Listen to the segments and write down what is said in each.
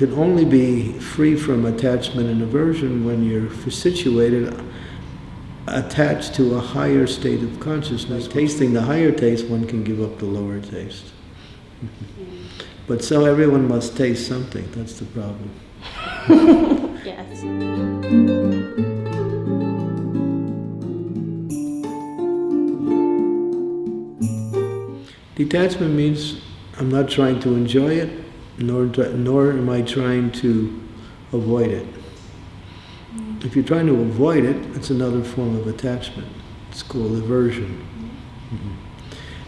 can only be free from attachment and aversion when you're situated attached to a higher state of consciousness. Tasting the higher taste, one can give up the lower taste. But so everyone must taste something, that's the problem. Yes. Detachment means I'm not trying to enjoy it, nor am I trying to avoid it. If you're trying to avoid it, it's another form of attachment. It's called aversion.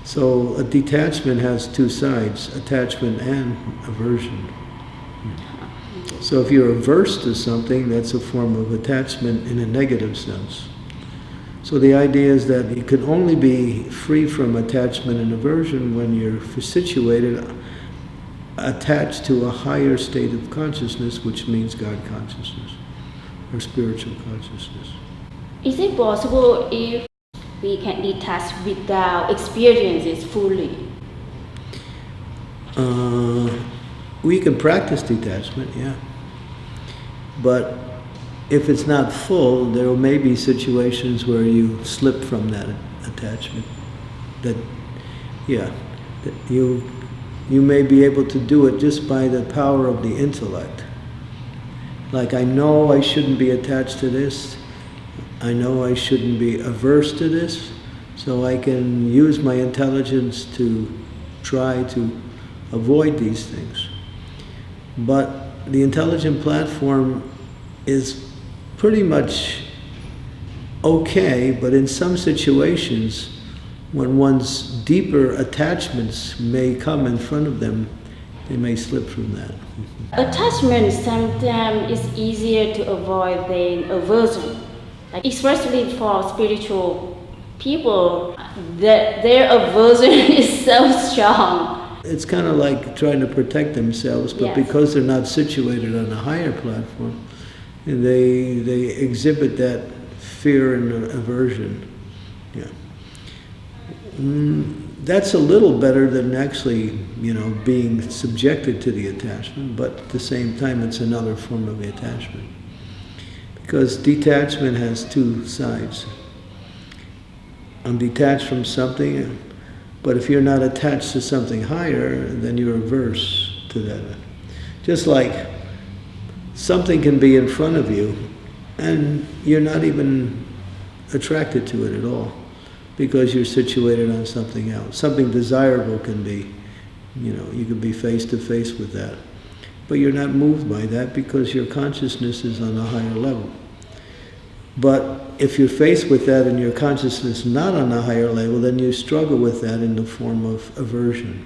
So a detachment has two sides, attachment and aversion. So if you're averse to something, that's a form of attachment in a negative sense. So the idea is that you can only be free from attachment and aversion when you're situated attached to a higher state of consciousness, which means God consciousness or spiritual consciousness. Is it possible if we can detach without experiences fully? We can practice detachment, yeah. But if it's not full, there may be situations where you slip from that attachment. That you may be able to do it just by the power of the intellect. Like, I know I shouldn't be attached to this. I know I shouldn't be averse to this. So I can use my intelligence to try to avoid these things. But the intelligent platform is pretty much okay, but in some situations, when one's deeper attachments may come in front of them, they may slip from that. Attachment sometimes is easier to avoid than aversion. Like, especially for spiritual people, their aversion is so strong. It's kind of like trying to protect themselves, but Yes. because they're not situated on a higher platform, they exhibit that fear and aversion. Yeah. That's a little better than actually, being subjected to the attachment, but at the same time it's another form of attachment. Because detachment has two sides. I'm detached from something, but if you're not attached to something higher, then you're averse to that. Just like something can be in front of you, and you're not even attracted to it at all, because you're situated on something else. Something desirable can be, you could be face to face with that. But you're not moved by that because your consciousness is on a higher level. But if you're faced with that and your consciousness not on a higher level, then you struggle with that in the form of aversion.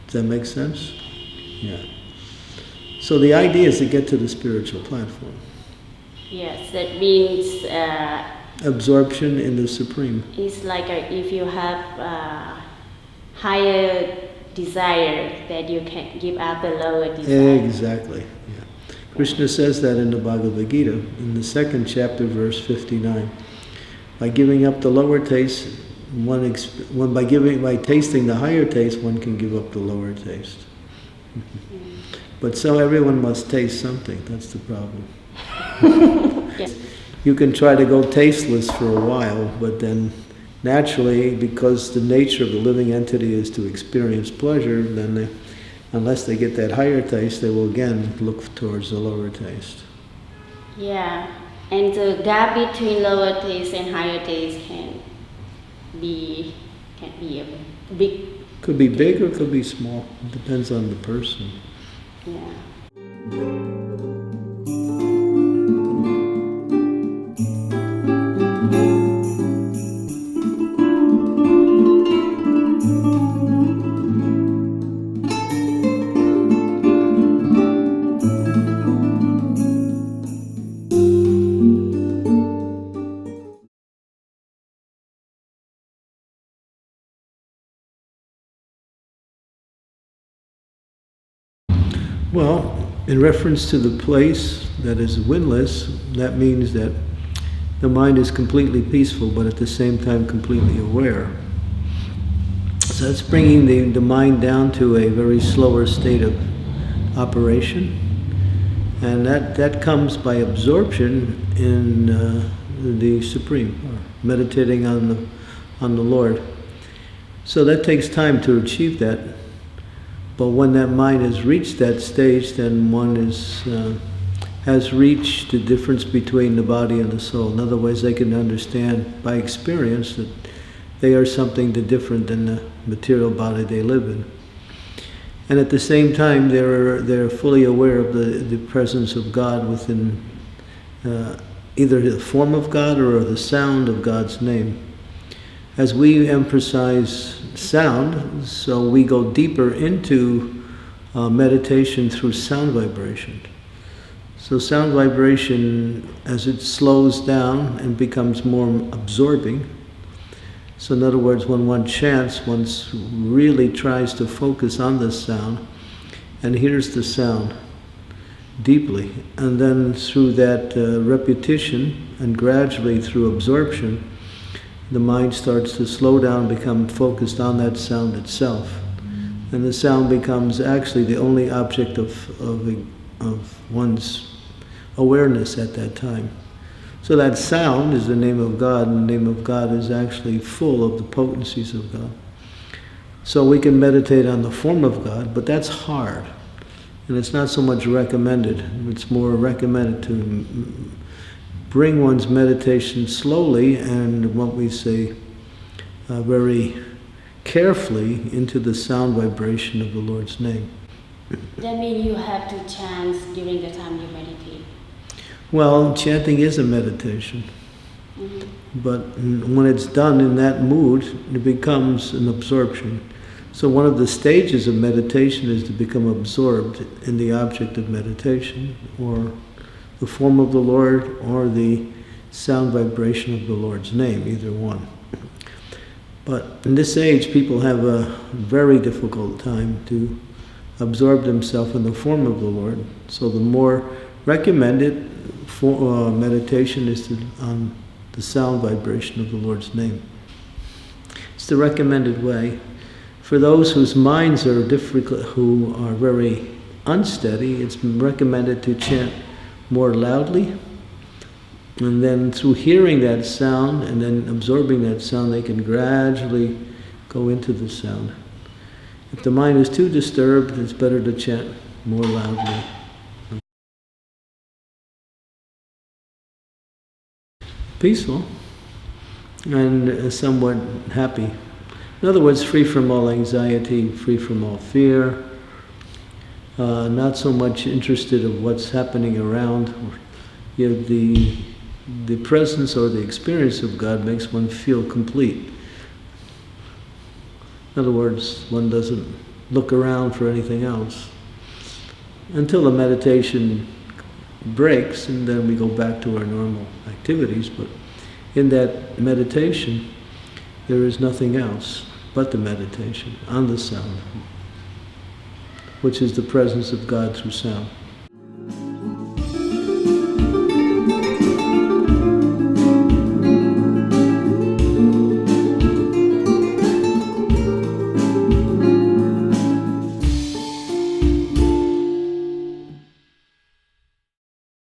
Does that make sense? Yeah. So the idea is to get to the spiritual platform. Yes, that means absorption in the Supreme. it's like if you have higher desire, that you can give up the lower desire. Exactly. Yeah. Krishna says that in the Bhagavad Gita, in the 2nd chapter, verse 59. By giving up the lower taste, by tasting the higher taste, one can give up the lower taste. But so everyone must taste something. That's the problem. Yes. You can try to go tasteless for a while, but then naturally, because the nature of the living entity is to experience pleasure, then unless they get that higher taste, they will again look towards the lower taste. Yeah, and the gap between lower taste and higher taste can be a big. Could be big or could be small. It depends on the person. Yeah. Well, in reference to the place that is windless, that means that the mind is completely peaceful, but at the same time completely aware. So that's bringing the mind down to a very slower state of operation. And that comes by absorption in the Supreme, or meditating on the Lord. So that takes time to achieve that. But when that mind has reached that stage, then one has reached the difference between the body and the soul. In other words, they can understand by experience that they are something different than the material body they live in. And at the same time, they're fully aware of the presence of God within either the form of God or the sound of God's name. As we emphasize sound, so we go deeper into meditation through sound vibration. So sound vibration, as it slows down and becomes more absorbing. So in other words, when one chants, one really tries to focus on the sound and hears the sound deeply. And then through that repetition and gradually through absorption, the mind starts to slow down, become focused on that sound itself. And the sound becomes actually the only object of one's awareness at that time. So that sound is the name of God, and the name of God is actually full of the potencies of God. So we can meditate on the form of God, but that's hard. And it's not so much recommended. It's more recommended to bring one's meditation slowly and what we say very carefully into the sound vibration of the Lord's name. That means you have to chant during the time you meditate. Well, chanting is a meditation. Mm-hmm. But when it's done in that mood, it becomes an absorption. So one of the stages of meditation is to become absorbed in the object of meditation, or the form of the Lord, or the sound vibration of the Lord's name, either one. But in this age, people have a very difficult time to absorb themselves in the form of the Lord. So the more recommended meditation is on the sound vibration of the Lord's name. It's the recommended way. For those whose minds are difficult, who are very unsteady, it's recommended to chant more loudly. And then through hearing that sound and then absorbing that sound, they can gradually go into the sound. If the mind is too disturbed, it's better to chant more loudly. Peaceful and somewhat happy. In other words, free from all anxiety, free from all fear, not so much interested in what's happening around. The presence or the experience of God makes one feel complete. In other words, one doesn't look around for anything else until the meditation breaks, and then we go back to our normal activities. But in that meditation, there is nothing else but the meditation on the sound, which is the presence of God through sound.